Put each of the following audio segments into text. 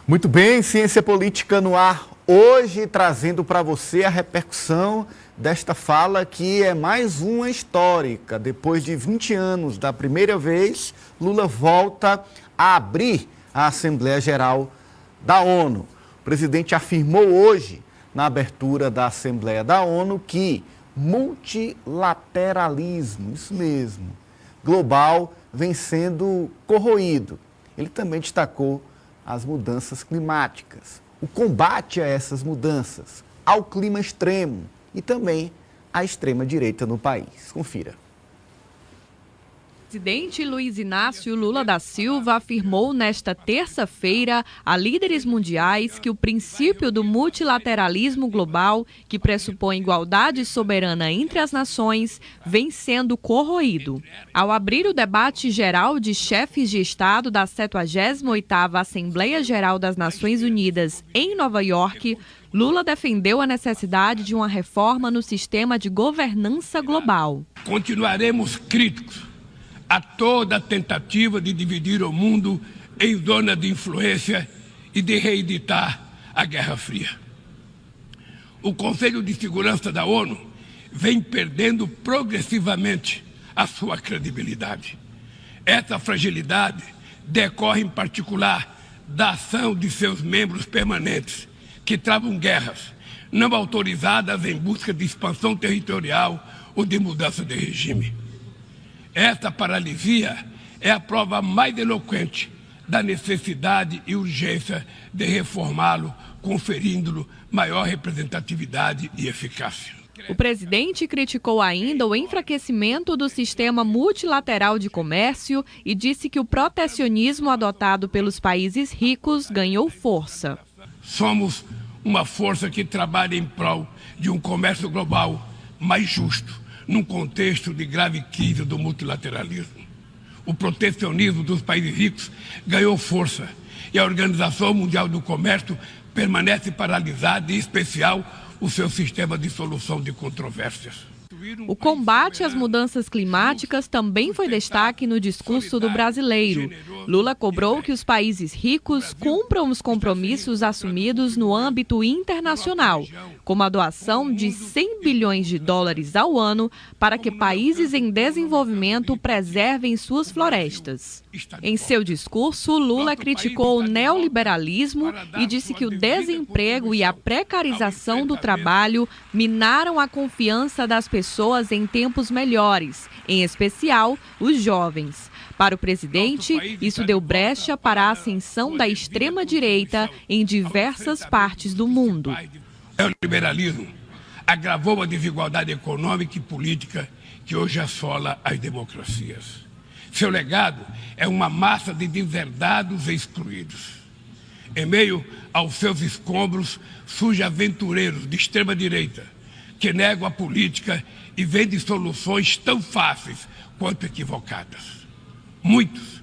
Muito bem, Ciência Política no ar, hoje trazendo para você a repercussão desta fala que é mais uma histórica. Depois de 20 anos da primeira vez, Lula volta a abrir a Assembleia Geral da ONU. O presidente afirmou hoje, na abertura da Assembleia da ONU, que multilateralismo, isso mesmo, global, vem sendo corroído. Ele também destacou as mudanças climáticas, o combate a essas mudanças, ao clima extremo e também à extrema-direita no país. Confira. O presidente Luiz Inácio Lula da Silva afirmou nesta terça-feira a líderes mundiais que o princípio do multilateralismo global, que pressupõe igualdade soberana entre as nações, vem sendo corroído. Ao abrir o debate geral de chefes de Estado da 78ª Assembleia Geral das Nações Unidas em Nova York, Lula defendeu a necessidade de uma reforma no sistema de governança global. Continuaremos críticos a toda tentativa de dividir o mundo em zona de influência e de reeditar a Guerra Fria. O Conselho de Segurança da ONU vem perdendo progressivamente a sua credibilidade. Essa fragilidade decorre, em particular, da ação de seus membros permanentes, que travam guerras não autorizadas em busca de expansão territorial ou de mudança de regime. Esta paralisia é a prova mais eloquente da necessidade e urgência de reformá-lo, conferindo-lhe maior representatividade e eficácia. O presidente criticou ainda o enfraquecimento do sistema multilateral de comércio e disse que o protecionismo adotado pelos países ricos ganhou força. Somos uma força que trabalha em prol de um comércio global mais justo, num contexto de grave crise do multilateralismo. O protecionismo dos países ricos ganhou força e a Organização Mundial do Comércio permanece paralisada, em especial o seu sistema de solução de controvérsias. O combate às mudanças climáticas também foi destaque no discurso do brasileiro. Lula cobrou que os países ricos cumpram os compromissos assumidos no âmbito internacional, como a doação de 100 bilhões de dólares ao ano para que países em desenvolvimento preservem suas florestas. Em seu discurso, Lula criticou o neoliberalismo e disse que o desemprego e a precarização do trabalho minaram a confiança das pessoas em tempos melhores, em especial os jovens. Para o presidente, isso deu brecha para a ascensão da extrema-direita em diversas partes do mundo. O liberalismo agravou a desigualdade econômica e política que hoje assola as democracias. Seu legado é uma massa de deserdados e excluídos. Em meio aos seus escombros, surgem aventureiros de extrema-direita que negam a política e vendem soluções tão fáceis quanto equivocadas. Muitos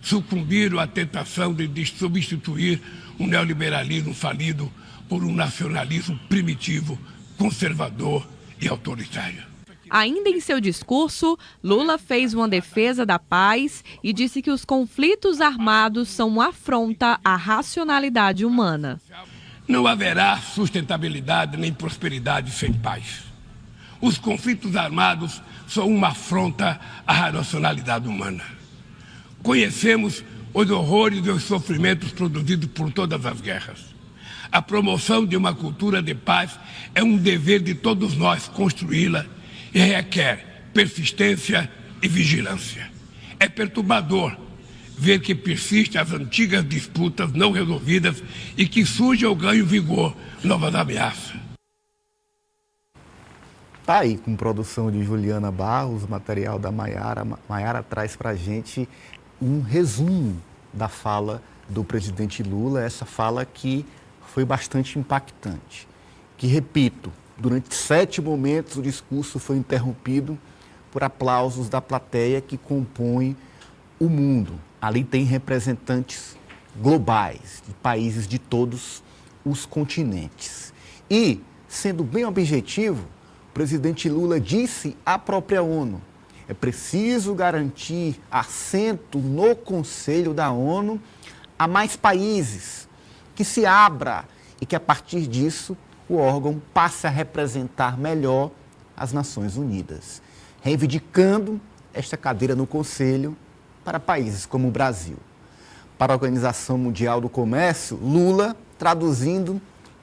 sucumbiram à tentação de substituir um neoliberalismo falido por um nacionalismo primitivo, conservador e autoritário. Ainda em seu discurso, Lula fez uma defesa da paz e disse que os conflitos armados são uma afronta à racionalidade humana. Não haverá sustentabilidade nem prosperidade sem paz. Os conflitos armados são uma afronta à racionalidade humana. Conhecemos os horrores e os sofrimentos produzidos por todas as guerras. A promoção de uma cultura de paz é um dever de todos nós construí-la e requer persistência e vigilância. É perturbador ver que persistem as antigas disputas não resolvidas e que surgem ou ganham vigor novas ameaças. Tá aí com produção de Juliana Barros, material da Maiara. Maiara traz para a gente um resumo da fala do presidente Lula, essa fala que foi bastante impactante. Que, repito, durante 7 momentos o discurso foi interrompido por aplausos da plateia que compõe o mundo. Ali tem representantes globais, de países de todos os continentes. E, sendo bem objetivo, o presidente Lula disse à própria ONU: é preciso garantir assento no Conselho da ONU a mais países que se abra e que, a partir disso, o órgão passe a representar melhor as Nações Unidas, reivindicando esta cadeira no Conselho para países como o Brasil. Para a Organização Mundial do Comércio, Lula, traduzindo,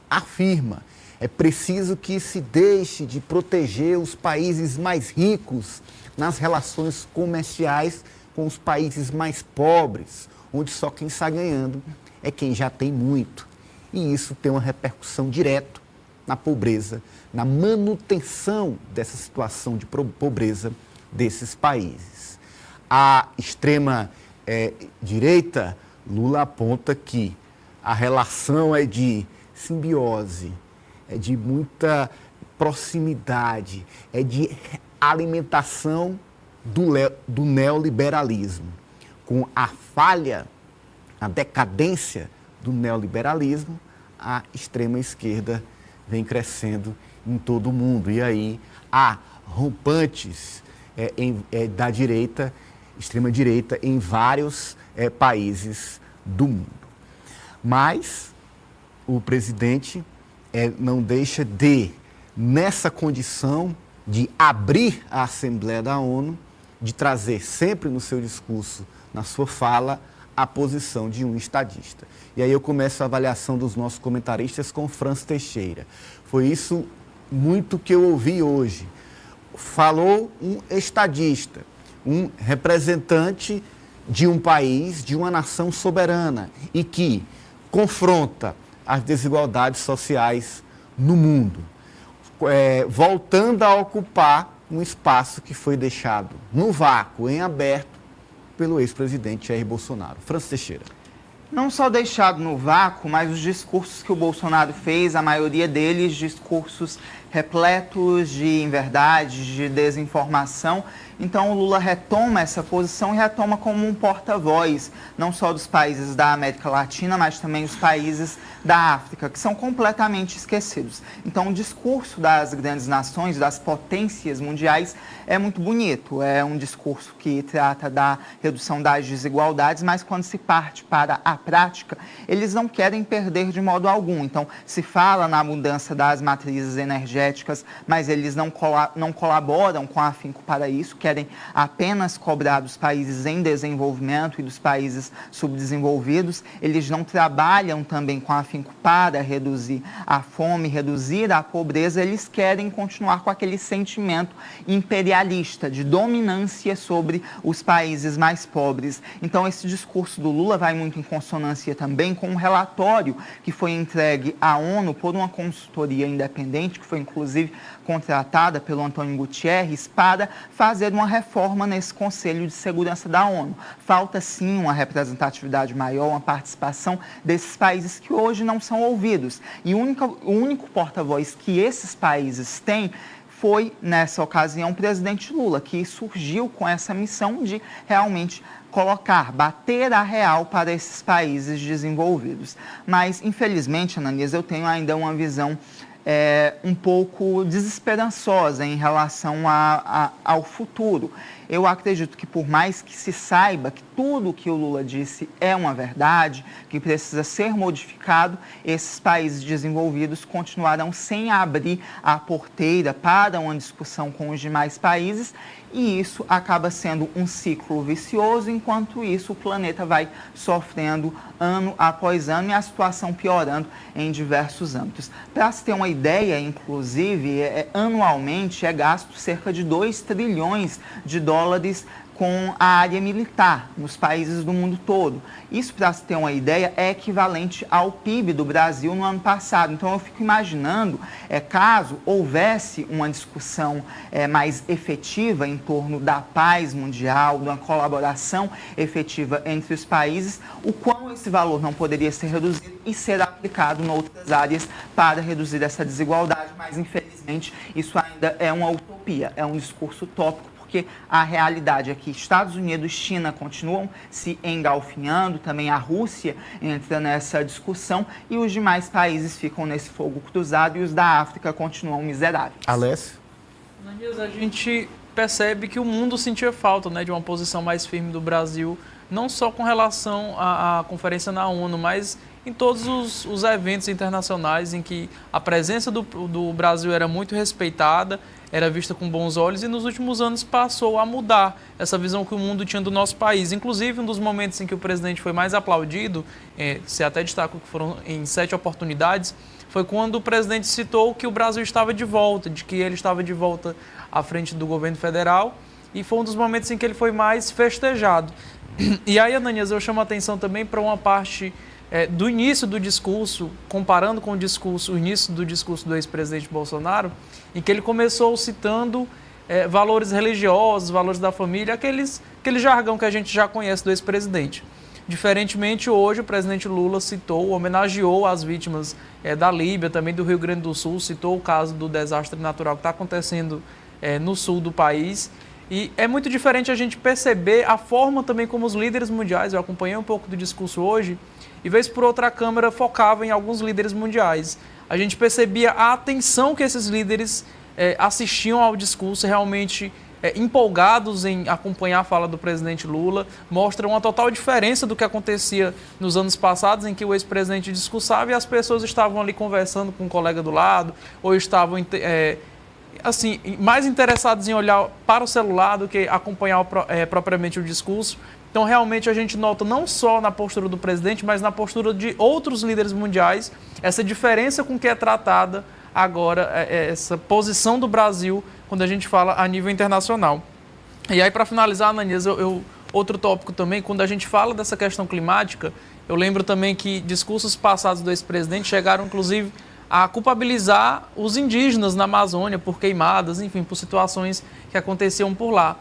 afirma: é preciso que se deixe de proteger os países mais ricos nas relações comerciais com os países mais pobres, onde só quem está ganhando é quem já tem muito. E isso tem uma repercussão direta na pobreza, na manutenção dessa situação de pobreza desses países. A extrema-direita, Lula aponta que a relação é de simbiose, é de muita proximidade, é de alimentação do neoliberalismo. Com a falha, a decadência do neoliberalismo, a extrema-esquerda vem crescendo em todo o mundo. E aí há rompantes da direita, extrema-direita, em vários países do mundo. Mas o presidente não deixa de, nessa condição de abrir a Assembleia da ONU, de trazer sempre no seu discurso, na sua fala, a posição de um estadista. E aí eu começo a avaliação dos nossos comentaristas com Franz Teixeira. Foi isso muito que eu ouvi hoje. Falou um estadista, um representante de um país, de uma nação soberana e que confronta as desigualdades sociais no mundo, voltando a ocupar um espaço que foi deixado no vácuo, em aberto, pelo ex-presidente Jair Bolsonaro. Franz Teixeira. Não só deixado no vácuo, mas os discursos que o Bolsonaro fez, a maioria deles discursos repletos de inverdades, de desinformação. Então o Lula retoma essa posição e retoma como um porta-voz, não só dos países da América Latina, mas também os países da África, que são completamente esquecidos. Então o discurso das grandes nações, das potências mundiais, é muito bonito. É um discurso que trata da redução das desigualdades, mas quando se parte para a prática, eles não querem perder de modo algum. Então se fala na mudança das matrizes energéticas, mas eles não colaboram com a afinco para isso, querem apenas cobrar dos países em desenvolvimento e dos países subdesenvolvidos. Eles não trabalham também com a afinco para reduzir a fome, reduzir a pobreza. Eles querem continuar com aquele sentimento imperialista de dominância sobre os países mais pobres. Então esse discurso do Lula vai muito em consonância também com um relatório que foi entregue à ONU por uma consultoria independente, que foi inclusive contratada pelo Antônio Guterres, para fazer uma reforma nesse Conselho de Segurança da ONU. Falta sim uma representatividade maior, uma participação desses países que hoje não são ouvidos. E o único porta-voz que esses países têm foi, nessa ocasião, o presidente Lula, que surgiu com essa missão de realmente bater a real para esses países desenvolvidos. Mas, infelizmente, Ananias, eu tenho ainda uma visão um pouco desesperançosa em relação ao futuro. Eu acredito que, por mais que se saiba que tudo o que o Lula disse é uma verdade, que precisa ser modificado, esses países desenvolvidos continuarão sem abrir a porteira para uma discussão com os demais países, e isso acaba sendo um ciclo vicioso. Enquanto isso, o planeta vai sofrendo ano após ano e a situação piorando em diversos âmbitos. Para se ter uma ideia, inclusive, anualmente é gasto cerca de 2 trilhões de dólares com a área militar nos países do mundo todo. Isso, para se ter uma ideia, é equivalente ao PIB do Brasil no ano passado. Então, eu fico imaginando, caso houvesse uma discussão mais efetiva em torno da paz mundial, de uma colaboração efetiva entre os países, o quão esse valor não poderia ser reduzido e ser aplicado em outras áreas para reduzir essa desigualdade. Mas, infelizmente, isso ainda é uma utopia, é um discurso utópico, porque a realidade é que Estados Unidos e China continuam se engalfinhando, também a Rússia entra nessa discussão e os demais países ficam nesse fogo cruzado e os da África continuam miseráveis. Alessio? A gente percebe que o mundo sentia falta, de uma posição mais firme do Brasil, não só com relação à conferência na ONU, mas em todos os eventos internacionais em que a presença do Brasil era muito respeitada, era vista com bons olhos, e nos últimos anos passou a mudar essa visão que o mundo tinha do nosso país. Inclusive, um dos momentos em que o presidente foi mais aplaudido, se até destacou que foram em 7 oportunidades, foi quando o presidente citou que o Brasil estava de volta, de que ele estava de volta à frente do governo federal, e foi um dos momentos em que ele foi mais festejado. E aí, Ananias, eu chamo a atenção também para uma parte do início do discurso, comparando com o início do discurso do ex-presidente Bolsonaro, em que ele começou citando valores religiosos, valores da família, aquele jargão que a gente já conhece do ex-presidente. Diferentemente, hoje o presidente Lula homenageou as vítimas da Líbia, também do Rio Grande do Sul, citou o caso do desastre natural que está acontecendo no sul do país. E é muito diferente a gente perceber a forma também como os líderes mundiais, eu acompanhei um pouco do discurso hoje, e vez por outra a Câmara focava em alguns líderes mundiais. A gente percebia a atenção que esses líderes assistiam ao discurso, realmente empolgados em acompanhar a fala do presidente Lula, mostra uma total diferença do que acontecia nos anos passados, em que o ex-presidente discursava e as pessoas estavam ali conversando com um colega do lado, ou estavam assim, mais interessados em olhar para o celular do que acompanhar propriamente o discurso. Então, realmente, a gente nota não só na postura do presidente, mas na postura de outros líderes mundiais, essa diferença com que é tratada agora essa posição do Brasil quando a gente fala a nível internacional. E aí, para finalizar, Ananias, outro tópico também, quando a gente fala dessa questão climática, eu lembro também que discursos passados do ex-presidente chegaram, inclusive, a culpabilizar os indígenas na Amazônia por queimadas, enfim, por situações que aconteciam por lá.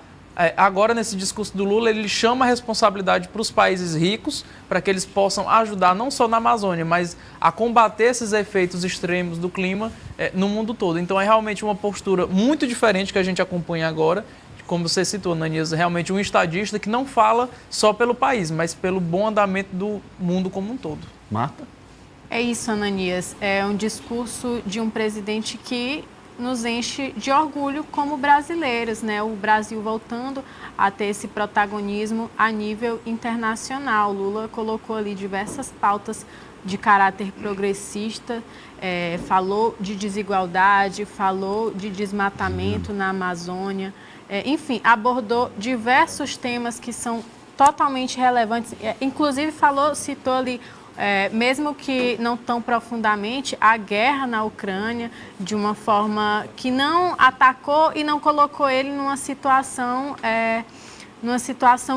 Agora, nesse discurso do Lula, ele chama a responsabilidade para os países ricos, para que eles possam ajudar não só na Amazônia, mas a combater esses efeitos extremos do clima no mundo todo. Então, é realmente uma postura muito diferente que a gente acompanha agora, como você citou, Ananias, realmente um estadista que não fala só pelo país, mas pelo bom andamento do mundo como um todo. Marta? É isso, Ananias. É um discurso de um presidente que nos enche de orgulho como brasileiros, né? O Brasil voltando a ter esse protagonismo a nível internacional. Lula colocou ali diversas pautas de caráter progressista, falou de desigualdade, falou de desmatamento na Amazônia, enfim, abordou diversos temas que são totalmente relevantes, inclusive citou ali, mesmo que não tão profundamente, a guerra na Ucrânia, de uma forma que não atacou e não colocou ele numa situação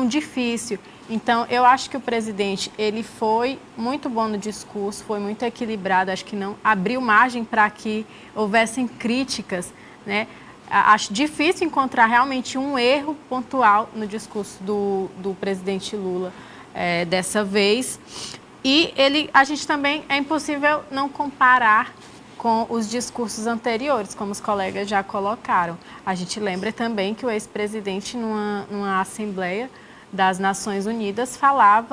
difícil. Então, eu acho que o presidente ele foi muito bom no discurso, foi muito equilibrado, acho que não abriu margem para que houvessem críticas, né? Acho difícil encontrar realmente um erro pontual no discurso do presidente Lula dessa vez. E a gente também, é impossível não comparar com os discursos anteriores, como os colegas já colocaram. A gente lembra também que o ex-presidente, numa Assembleia das Nações Unidas,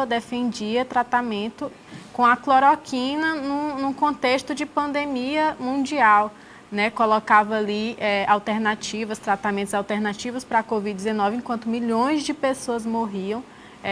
defendia tratamento com a cloroquina num contexto de pandemia mundial, né? Colocava ali tratamentos alternativos para a Covid-19, enquanto milhões de pessoas morriam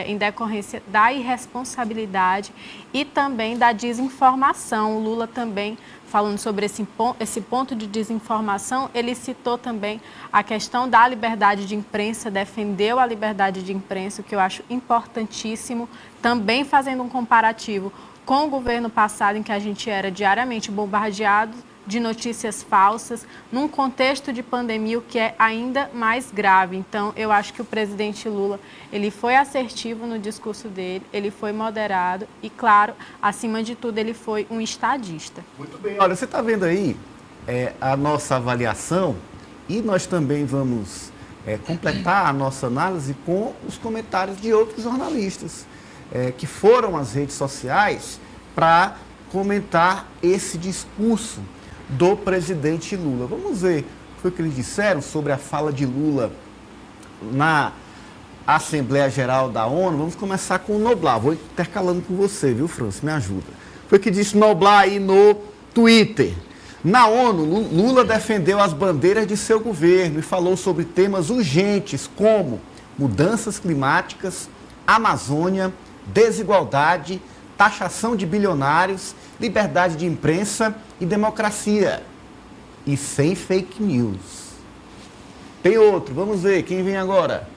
em decorrência da irresponsabilidade e também da desinformação. O Lula também, falando sobre esse ponto de desinformação, ele citou também a questão da liberdade de imprensa, defendeu a liberdade de imprensa, o que eu acho importantíssimo, também fazendo um comparativo com o governo passado, em que a gente era diariamente bombardeado de notícias falsas, num contexto de pandemia, o que é ainda mais grave. Então, eu acho que o presidente Lula, ele foi assertivo no discurso dele, ele foi moderado e, claro, acima de tudo, ele foi um estadista. Muito bem. Olha, você está vendo aí a nossa avaliação e nós também vamos completar a nossa análise com os comentários de outros jornalistas que foram às redes sociais para comentar esse discurso do presidente Lula. Vamos ver o que foi que eles disseram sobre a fala de Lula na Assembleia Geral da ONU. Vamos começar com o Noblar. Vou intercalando com você, viu, França? Me ajuda. Foi o que disse Noblar aí no Twitter. Na ONU, Lula defendeu as bandeiras de seu governo e falou sobre temas urgentes como mudanças climáticas, Amazônia, desigualdade, taxação de bilionários, liberdade de imprensa e democracia. E sem fake news. Tem outro, vamos ver, quem vem agora?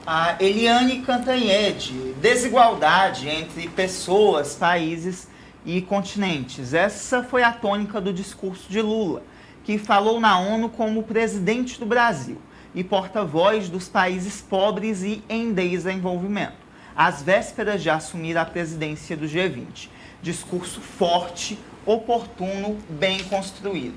A Eliane Cantanhede, desigualdade entre pessoas, países e continentes. Essa foi a tônica do discurso de Lula, que falou na ONU como presidente do Brasil e porta-voz dos países pobres e em desenvolvimento, às vésperas de assumir a presidência do G20. Discurso forte, oportuno, bem construído.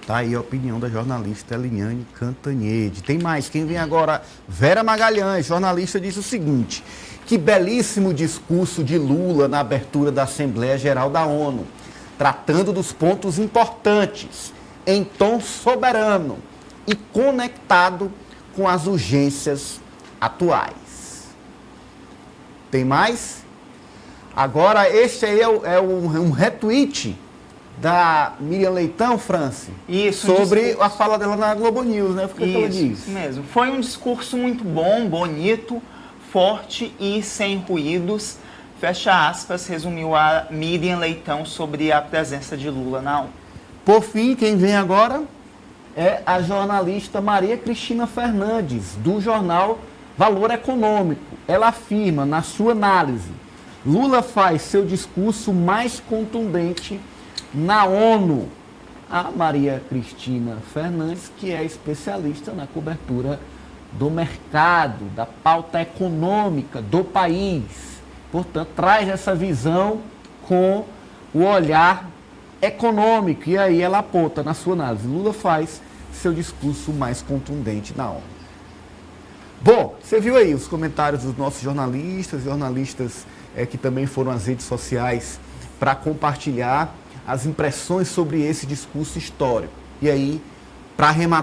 Tá aí a opinião da jornalista Eliane Cantanhede. Tem mais, quem vem agora? Vera Magalhães, jornalista, disse o seguinte: que belíssimo discurso de Lula na abertura da Assembleia Geral da ONU, tratando dos pontos importantes, em tom soberano e conectado com as urgências atuais. Tem mais? Agora, este aí é um retweet da Miriam Leitão, Franci, Isso, sobre a fala dela na Globo News, né? O que ela disse? Isso mesmo. Foi um discurso muito bom, bonito, forte e sem ruídos. Fecha aspas, resumiu a Miriam Leitão sobre a presença de Lula na ONU. Por fim, quem vem agora é a jornalista Maria Cristina Fernandes, do jornal Valor Econômico. Ela afirma, na sua análise, Lula faz seu discurso mais contundente na ONU. A Maria Cristina Fernandes, que é especialista na cobertura do mercado, da pauta econômica do país. Portanto, traz essa visão com o olhar econômico. E aí ela aponta na sua análise, Lula faz seu discurso mais contundente na ONU. Bom, você viu aí os comentários dos nossos jornalistas que também foram às redes sociais para compartilhar as impressões sobre esse discurso histórico. E aí, para arrematar